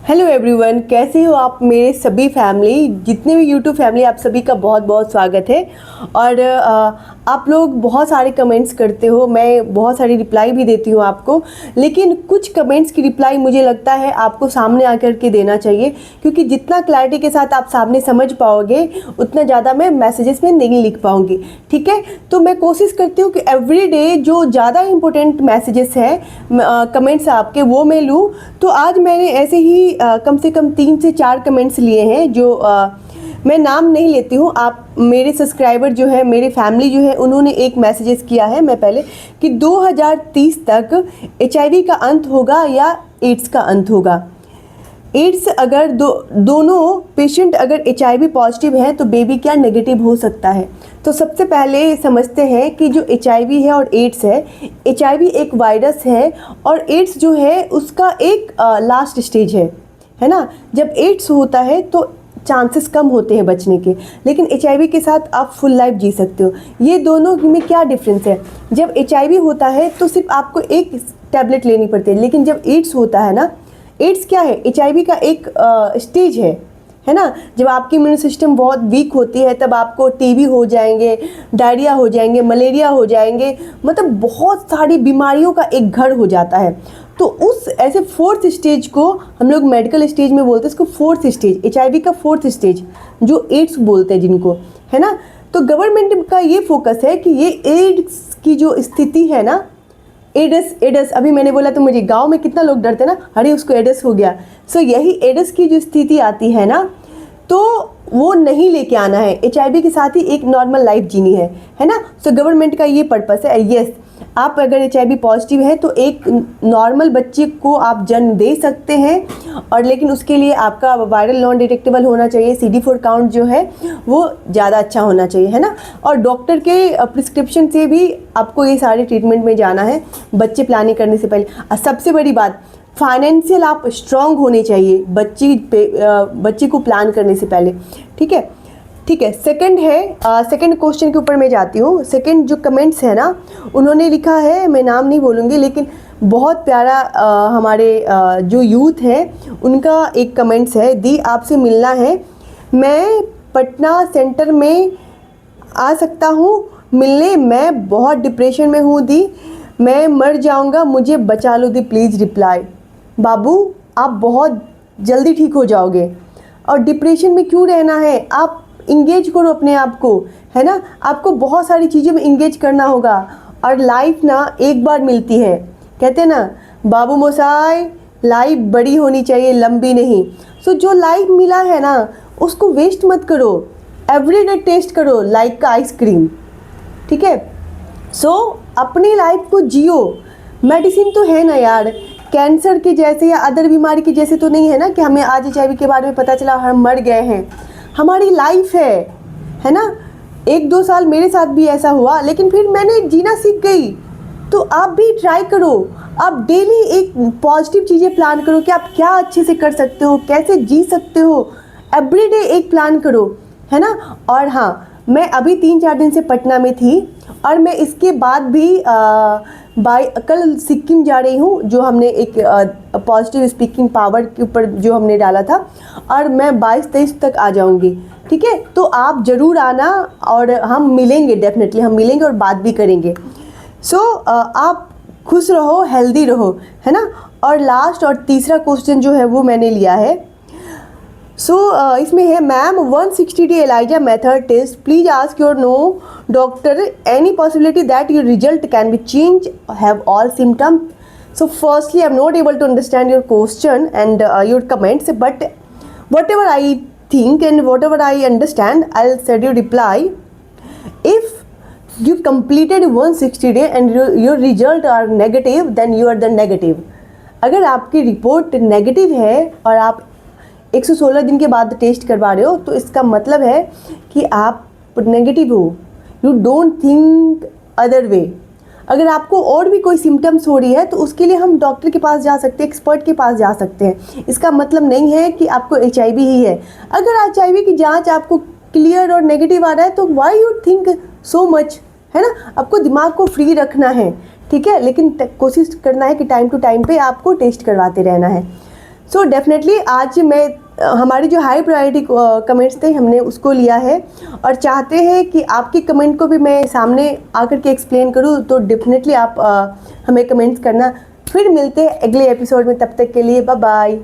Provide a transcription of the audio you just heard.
Hello everyone, कैसे हो आप मेरे सभी फैमिली, जितने भी यूट्यूब फैमिली, आप सभी का बहुत बहुत स्वागत है। और आप लोग बहुत सारे कमेंट्स करते हो, मैं बहुत सारी रिप्लाई भी देती हूँ आपको, लेकिन कुछ कमेंट्स की रिप्लाई मुझे लगता है आपको सामने आकर के देना चाहिए, क्योंकि जितना क्लैरिटी के साथ आप सामने समझ पाओगे उतना ज़्यादा मैं मैसेजेस में नहीं लिख पाऊँगी। ठीक है, तो मैं कोशिश करती हूँ कि एवरी डे जो ज़्यादा इंपॉर्टेंट मैसेजेस हैं, कमेंट्स आपके, वो मैं लूँ। तो आज मैंने ऐसे ही कम से कम 3 से 4 कमेंट्स लिए हैं जो मैं नाम नहीं लेती हूँ। आप मेरे सब्सक्राइबर जो है, मेरे फैमिली जो है, उन्होंने एक मैसेजेस किया है मैं पहले कि 2030 तक HIV का अंत होगा या एड्स का अंत होगा। एड्स अगर दोनों पेशेंट अगर HIV पॉजिटिव हैं तो बेबी क्या नेगेटिव हो सकता है। तो सबसे पहले समझते हैं कि जो HIV है और एड्स है, HIV एक वायरस है और एड्स जो है उसका एक लास्ट स्टेज है ना। जब एड्स होता है तो चांसेस कम होते हैं बचने के, लेकिन HIV के साथ आप फुल लाइफ जी सकते हो। ये दोनों में क्या डिफरेंस है? जब HIV होता है तो सिर्फ आपको एक टैबलेट लेनी पड़ती है, लेकिन जब एड्स होता है ना, एड्स क्या है? HIV का एक स्टेज है ना। जब आपकी इम्यून सिस्टम बहुत वीक होती है तब आपको टीबी हो जाएंगे, डायरिया हो जाएंगे, मलेरिया हो जाएंगे, मतलब बहुत सारी बीमारियों का एक घर हो जाता है। तो उस ऐसे फोर्थ स्टेज को हम लोग मेडिकल स्टेज में बोलते हैं, इसको फोर्थ स्टेज, HIV का फोर्थ स्टेज जो एड्स बोलते हैं जिनको, है ना। तो गवर्नमेंट का ये फोकस है कि ये एड्स की जो स्थिति है ना, एडस अभी मैंने बोला तो मुझे गांव में कितना लोग डरते ना, अरे उसको एडस हो गया। सो यही एडस की जो स्थिति आती है ना, तो वो नहीं लेके आना है। HIV के साथ ही एक नॉर्मल लाइफ जीनी है ना। सो गवर्नमेंट का ये पर्पस है। यस, आप अगर HIV पॉजिटिव है तो एक नॉर्मल बच्चे को आप जन्म दे सकते हैं, और लेकिन उसके लिए आपका वायरल नॉन डिटेक्टेबल होना चाहिए, CD4 काउंट जो है वो ज़्यादा अच्छा होना चाहिए, है ना। और डॉक्टर के प्रिस्क्रिप्शन से भी आपको ये सारे ट्रीटमेंट में जाना है बच्चे प्लानिंग करने से पहले। और सबसे बड़ी बात, फाइनेंशियल आप स्ट्रांग होने चाहिए बच्चे को प्लान करने से पहले। ठीक है। सेकंड है, सेकंड क्वेश्चन के ऊपर मैं जाती हूँ। सेकंड जो कमेंट्स है ना, उन्होंने लिखा है, मैं नाम नहीं बोलूँगी, लेकिन बहुत प्यारा हमारे जो यूथ है उनका एक कमेंट्स है। दी आपसे मिलना है, मैं पटना सेंटर में आ सकता हूँ मिलने? मैं बहुत डिप्रेशन में हूँ दी, मैं मर जाऊँगा, मुझे बचा लो दी, प्लीज़ रिप्लाई। बाबू, आप बहुत जल्दी ठीक हो जाओगे, और डिप्रेशन में क्यों रहना है? आप इंगेज करो अपने आप को, है ना। आपको बहुत सारी चीज़ों में इंगेज करना होगा, और लाइफ ना एक बार मिलती है। कहते हैं ना बाबू मोसाई, लाइफ बड़ी होनी चाहिए, लंबी नहीं। सो जो लाइफ मिला है ना, उसको वेस्ट मत करो, एवरीडे टेस्ट करो लाइक का आइसक्रीम। ठीक है। सो अपनी लाइफ को जियो। मेडिसिन तो है ना यार, कैंसर के जैसे या अदर बीमारी के जैसे तो नहीं है ना कि हमें आज HIV के बारे में पता चला हम मर गए हैं। हमारी लाइफ है ना। 1-2 साल मेरे साथ भी ऐसा हुआ, लेकिन फिर मैंने जीना सीख गई। तो आप भी ट्राई करो, आप डेली एक पॉजिटिव चीज़ें प्लान करो कि आप क्या अच्छे से कर सकते हो, कैसे जी सकते हो। एवरीडे एक प्लान करो, है ना। और हाँ, मैं अभी 3-4 दिन से पटना में थी, और मैं इसके बाद भी कल सिक्किम जा रही हूँ, जो हमने एक पॉजिटिव स्पीकिंग पावर के ऊपर जो हमने डाला था, और मैं 22-23 तक आ जाऊँगी। ठीक है, तो आप ज़रूर आना, और हम मिलेंगे, डेफिनेटली हम मिलेंगे और बात भी करेंगे। सो आप खुश रहो, हेल्दी रहो, है ना। और लास्ट और तीसरा क्वेश्चन जो है वो मैंने लिया है। इसमें है, ma'am 160 day ELISA method test, please ask your no doctor any possibility that your result can be change, have all symptoms. So firstly, I'm not able to understand your question and your comments, but whatever I think and whatever I understand, I'll send you reply. If you completed 160 day and your result are negative, then you are the negative. अगर आपकी report negative है और आप 116 दिन के बाद test करवा रहे हो, तो इसका मतलब है कि आप नेगेटिव हो। You don't think other way. अगर आपको और भी कोई सिम्टम्स हो रही है तो उसके लिए हम डॉक्टर के पास जा सकते हैं, एक्सपर्ट के पास जा सकते हैं। इसका मतलब नहीं है कि आपको HIV ही है। अगर HIV की जांच आपको क्लियर और नेगेटिव आ रहा है तो why you think so much, है ना। आपको दिमाग को फ्री रखना है, ठीक है, लेकिन कोशिश करना है कि टाइम टू टाइम पे आपको टेस्ट करवाते रहना है। सो डेफिनेटली आज मैं हमारी जो हाई प्रायोरिटी कमेंट्स थे हमने उसको लिया है और चाहते हैं कि आपके कमेंट को भी मैं सामने आकर के एक्सप्लेन करूँ, तो डेफिनेटली आप हमें कमेंट्स करना। फिर मिलते हैं अगले एपिसोड में, तब तक के लिए बाय बाय।